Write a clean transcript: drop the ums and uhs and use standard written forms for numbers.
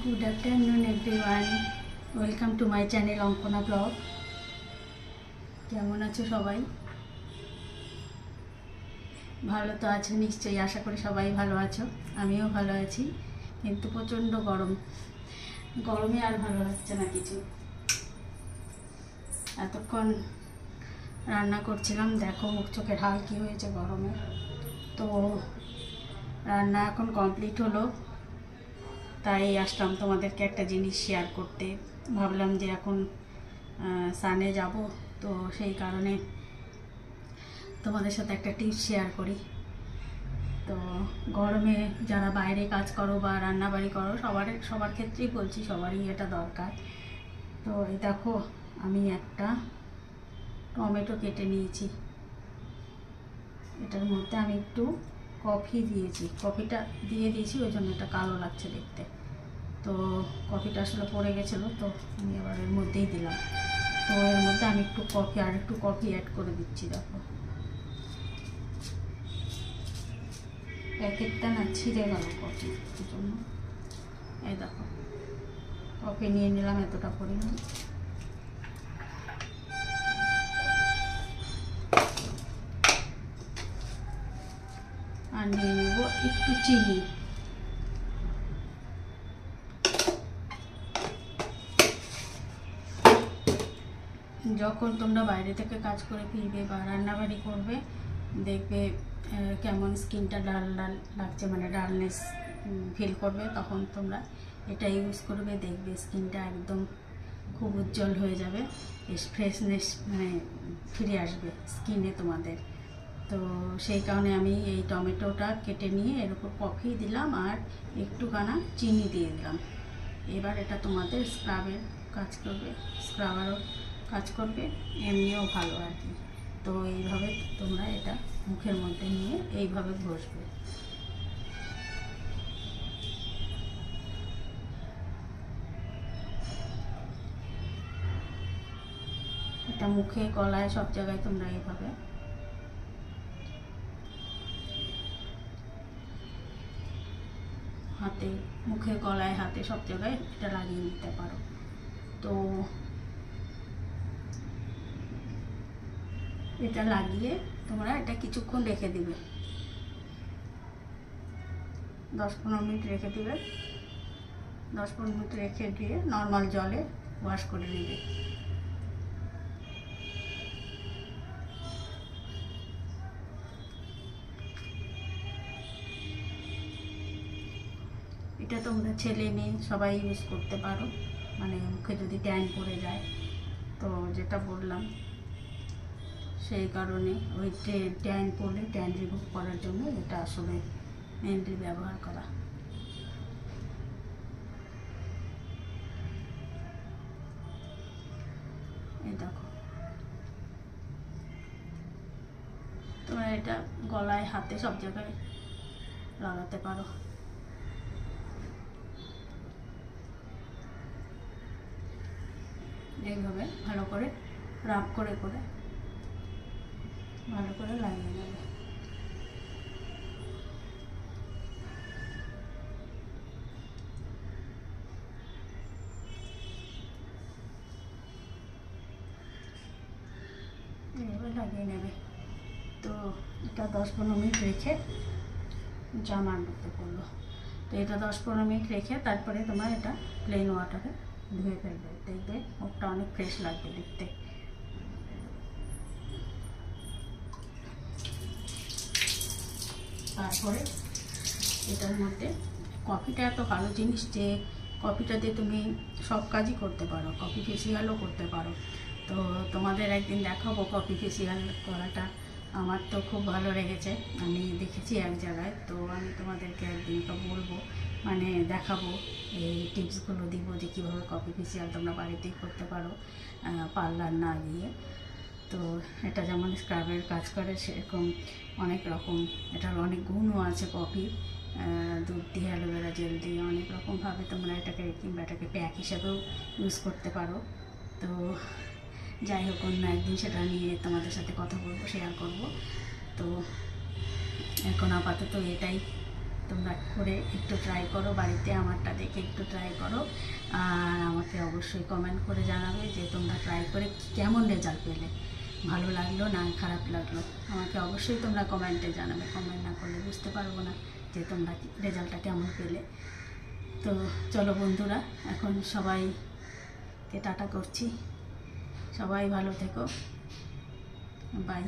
Good afternoon everyone. Welcome to my channel Ankana blog. কেমন আছো সবাই? ভালো তো আছো নিশ্চয়ই, আশা করি সবাই ভালো আছো। আমিও ভালো আছি, কিন্তু প্রচণ্ড গরমে আর ভালো লাগছে না কিছু। এতক্ষণ রান্না করছিলাম, দেখো মুখ চোখের হাল কী হয়েছে গরমে। তো রান্না এখন কমপ্লিট হলো, তাই আসলাম তোমাদেরকে একটা জিনিস শেয়ার করতে। ভাবলাম যে এখন সানে যাব, তো সেই কারণে তোমাদের সাথে একটা টিপস শেয়ার করি। তো গরমে যারা বাইরে কাজ করো বা রান্নাবাড়ি করো, সবার ক্ষেত্রেই বলছি, সবারই এটা দরকার। তো এই দেখো, আমি একটা টমেটো কেটে নিয়েছি। এটার মধ্যে আমি একটু কফিটা দিয়ে দিয়েছি, ওই জন্য এটা কালো লাগছে দেখতে। তো কফিটা আসলে পড়ে গেছিলো, তো আমি এবার এর মধ্যেই দিলাম। তো এর মধ্যে আমি একটু কফি অ্যাড করে দিচ্ছি। দেখো প্যাকেটটা না ছিঁড়ে গেল কফি, এই জন্য এই দেখো কফি নিয়ে নিলাম এতটা পরিমাণ। আর নিয়ে নেব একটু চিনি। যখন তোমরা বাইরে থেকে কাজ করে ফিরবে বা রান্নাবাড়ি করবে, দেখবে কেমন স্কিনটা ডাল লাগছে, মানে ডালনেস ফিল করবে, তখন তোমরা এটা ইউজ করবে, দেখবে স্কিনটা একদম খুব উজ্জ্বল হয়ে যাবে, ফ্রেশনেস মানে ফিরে আসবে স্কিনে তোমাদের। তো সেই কারণে আমি এই টমেটোটা কেটে নিয়ে এর উপর কফি দিলাম আর একটুখানা চিনি দিয়ে দিলাম। এবার এটা তোমাদের স্ক্রাবারও কাজ করবে, এমনিও ভালো আর কি। তো এইভাবে তোমরা এটা মুখের মধ্যে নিয়ে এইভাবে ঘষবে। এটা মুখে, গলায়, সব জায়গায় তোমরা এইভাবে হাতে, মুখে, গলায়, হাতে সব জায়গায় এটা লাগিয়ে নিতে পারো। তো এটা লাগিয়ে তোমরা এটা কিছুক্ষণ রেখে দিবে, 10-15 মিনিট রেখে দিবে। 10-15 মিনিট রেখে দিয়ে নর্মাল জলে ওয়াশ করে নেবে। এটা তোমরা ছেলে মেয়ে সবাই ইউজ করতে পারো, মানে মুখে যদি ট্যান পড়ে যায়, তো যেটা বললাম সেই কারণে ওই ট্যান পড়লে ট্যান রিমুভ করার জন্য এটা আসলে মেনলি ব্যবহার করা। এই দেখো, তোমরা এটা গলায়, হাতে সব জায়গায় লাগাতে পারো। এইভাবে ভালো করে রাব করে ভালো করে লাগিয়ে নেবে। এইভাবে লাগিয়ে নেবে। তো এটা 10-15 মিনিট রেখে জামার মধ্যে পড়লো। তো এটা 10-15 মিনিট রেখে তারপরে তোমার এটা প্লেন ওয়াটারে ধুয়ে ফেলবে, দেখবে মুখটা অনেক ফ্রেশ লাগবে দেখতে। তারপরে এটার মধ্যে কফিটা এত ভালো জিনিস যে কফিটা দিয়ে তুমি সব কাজই করতে পারো, কফি ফেসিয়ালও করতে পারো। তো তোমাদের একদিন দেখাবো কফি ফেসিয়াল করাটা। আমার তো খুব ভালো লেগেছে, আমি দেখেছি এক জায়গায়। তো আমি তোমাদেরকে একদিন তো বলবো, মানে দেখাবো, এই টিপসগুলো দিব যে কীভাবে কফি ফেসিয়াল তোমরা বাড়িতেই করতে পারো, পার্লার না গিয়ে। তো এটা যেমন স্ক্রাবের কাজ করে, সেরকম অনেক রকম এটার অনেক গুণও আছে। কফি, দুধ দিয়ে, অ্যালোভেরা জেল দিয়ে অনেক রকমভাবে তোমরা এটাকে, কিংবা এটাকে প্যাক হিসাবেও ইউজ করতে পারো। তো যাই হোক, অন্য একদিন সেটা নিয়ে তোমাদের সাথে কথা বলবো, শেয়ার করব। তো এখন আপাতত এটাই তোমরা করে একটু ট্রাই করো বাড়িতে, আমারটা দেখে একটু ট্রাই করো, আর আমাকে অবশ্যই কমেন্ট করে জানাবে যে তোমরা ট্রাই করে কেমন রেজাল্ট পেলে, ভালো লাগলো না খারাপ লাগলো। আমাকে অবশ্যই তোমরা কমেন্টে জানাবে, কমেন্ট না করলে বুঝতে পারবো না যে তোমরা রেজাল্টটা কেমন পেলে। তো চলো বন্ধুরা, এখন সবাইকে টাটা করছি, সবাই ভালো থেকো, বাই।